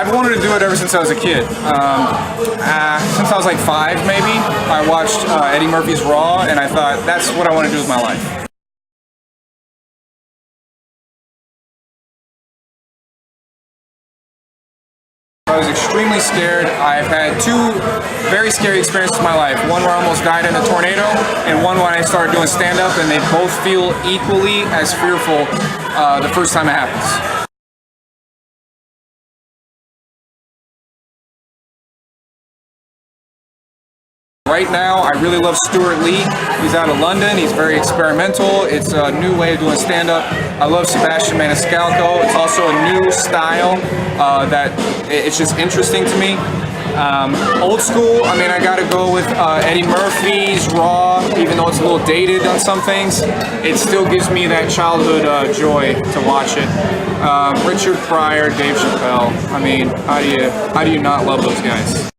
I've wanted to do it ever since I was a kid. Since I was like 5, maybe, I watched Eddie Murphy's Raw, and I thought, that's what I want to do with my life. I was extremely scared. I've had 2 very scary experiences in my life. One where I almost died in a tornado, and one when I started doing stand-up, and they both feel equally as fearful the first time it happens. Right now, I really love Stuart Lee. He's out of London. He's very experimental. It's a new way of doing stand-up. I love Sebastian Maniscalco. It's also a new style that it's just interesting to me. Old school, I mean, I gotta go with Eddie Murphy's Raw. Even though it's a little dated on some things, it still gives me that childhood joy to watch it. Richard Pryor, Dave Chappelle. I mean, how do you not love those guys?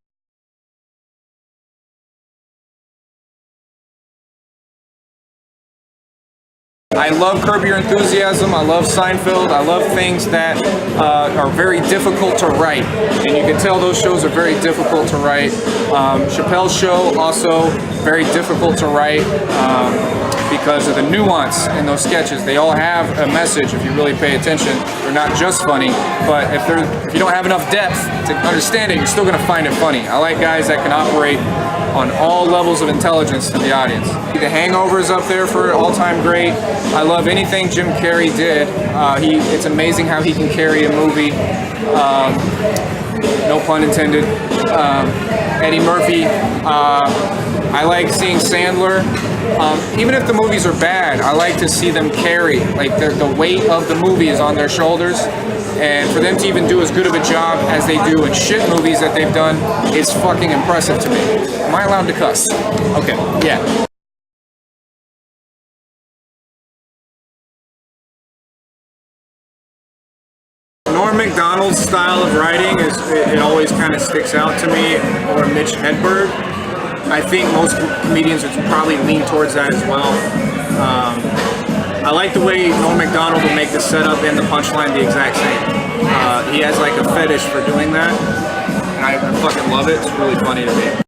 I love Curb Your Enthusiasm, I love Seinfeld, I love things that are very difficult to write, and you can tell those shows are very difficult to write. Chappelle's Show, also very difficult to write because of the nuance in those sketches. They all have a message if you really pay attention. They're not just funny, but if you don't have enough depth to understand it, you're still going to find it funny. I like guys that can operate on all levels of intelligence to the audience. The Hangover is up there for all-time great. I love anything Jim Carrey did. It's amazing how he can carry a movie. No pun intended. Eddie Murphy. I like seeing Sandler. Even if the movies are bad, I like to see them carry. Like the weight of the movie is on their shoulders. And for them to even do as good of a job as they do in shit movies that they've done is fucking impressive to me. Am I allowed to cuss? Okay, yeah. Norm Macdonald's style of writing it always kind of sticks out to me, or Mitch Hedberg. I think most comedians would probably lean towards that as well. I like the way Norm Macdonald will make the setup and the punchline the exact same. He has like a fetish for doing that, and I fucking love it. It's really funny to me.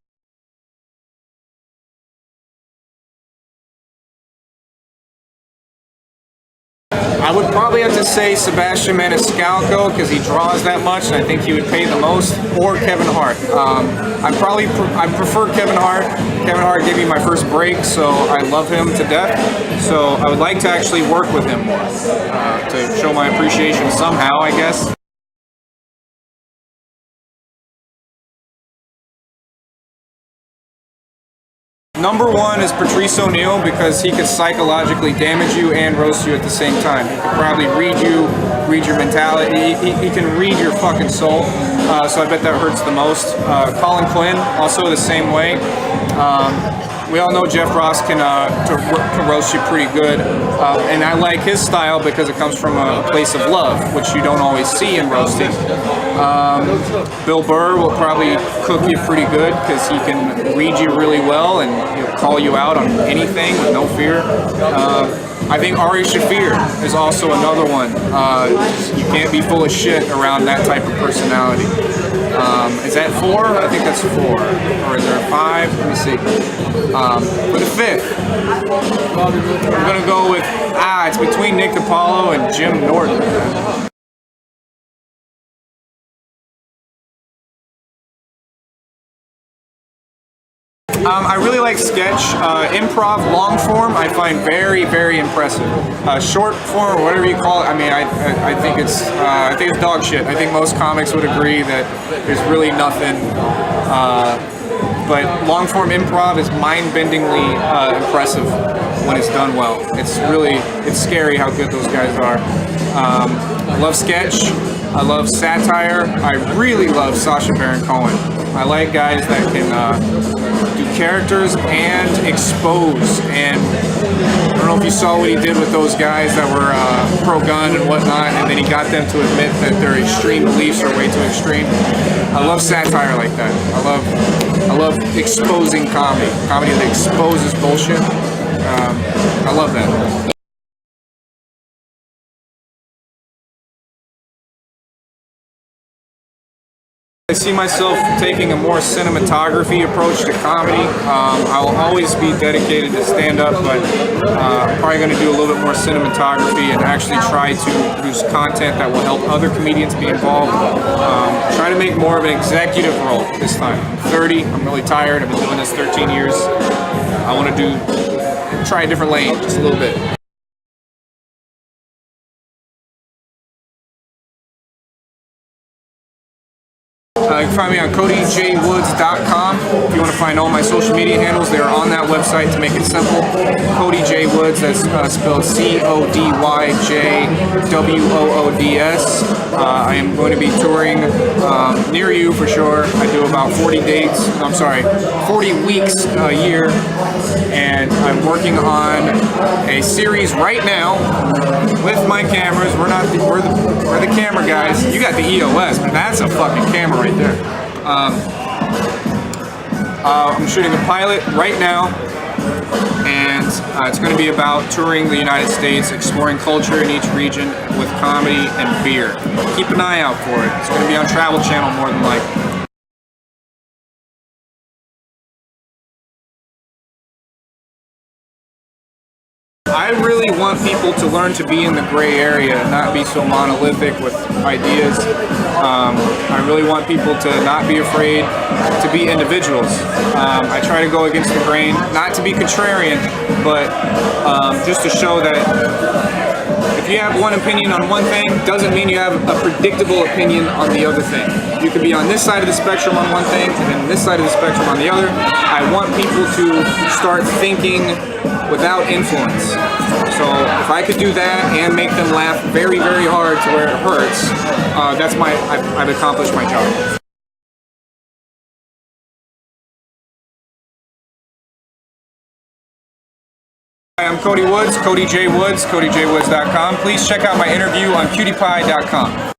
I would probably have to say Sebastian Maniscalco because he draws that much, and I think he would pay the most. Or Kevin Hart. I prefer Kevin Hart. Kevin Hart gave me my first break, so I love him to death. So I would like to actually work with him more to show my appreciation somehow, I guess. Number 1 is Patrice O'Neal because he could psychologically damage you and roast you at the same time. He could probably read your mentality. He can read your fucking soul. So I bet that hurts the most. Colin Quinn, also the same way. We all know Jeff Ross can roast you pretty good, and I like his style because it comes from a place of love, which you don't always see in roasting. Bill Burr will probably cook you pretty good because he can read you really well and he'll call you out on anything with no fear. I think Ari Shaffir is also another one. You can't be full of shit around that type of personality. Is that 4? I think that's 4. Or is there 5? Let me see. For the 5th, I'm going to go with, it's between Nick DiPaolo and Jim Norton. I really like sketch. Improv, long form, I find very, very impressive. Short form, or whatever you call it, I mean, I think it's dog shit. I think most comics would agree that there's really nothing. But long form improv is mind-bendingly impressive when it's done well. It's scary how good those guys are. I love sketch. I love satire. I really love Sacha Baron Cohen. I like guys that can do characters and expose. And I don't know if you saw what he did with those guys that were pro-gun and whatnot, and then he got them to admit that their extreme beliefs are way too extreme. I love satire like that. I love exposing comedy that exposes bullshit. I love that. see myself taking a more cinematography approach to comedy. I will always be dedicated to stand-up, but I'm probably going to do a little bit more cinematography and actually try to produce content that will help other comedians be involved. Try to make more of an executive role this time. I'm 30. I'm really tired. I've been doing this 13 years. I want to try a different lane just a little bit. You can find me on CodyJWoods.com. If you want to find all my social media handles, they are on that website to make it simple. Cody J Woods, that's spelled CodyJWoods. I am going to be touring near you for sure. I do about 40 weeks a year, and I'm working on a series right now with my cameras. We're the camera guys. You got the EOS, but that's a fucking camera right there. I'm shooting a pilot right now, and it's going to be about touring the United States, exploring culture in each region with comedy and beer. Keep an eye out for it. It's going to be on Travel Channel more than likely. I really want people to learn to be in the gray area and not be so monolithic with ideas. I really want people to not be afraid to be individuals. I try to go against the grain, not to be contrarian, but just to show that if you have one opinion on one thing, doesn't mean you have a predictable opinion on the other thing. You could be on this side of the spectrum on one thing and then this side of the spectrum on the other. I want people to start thinking without influence. So if I could do that and make them laugh very, very hard to where it hurts, I've accomplished my job. Hi, I'm Cody Woods, Cody J Woods, CodyJWoods.com. Please check out my interview on cuties.com.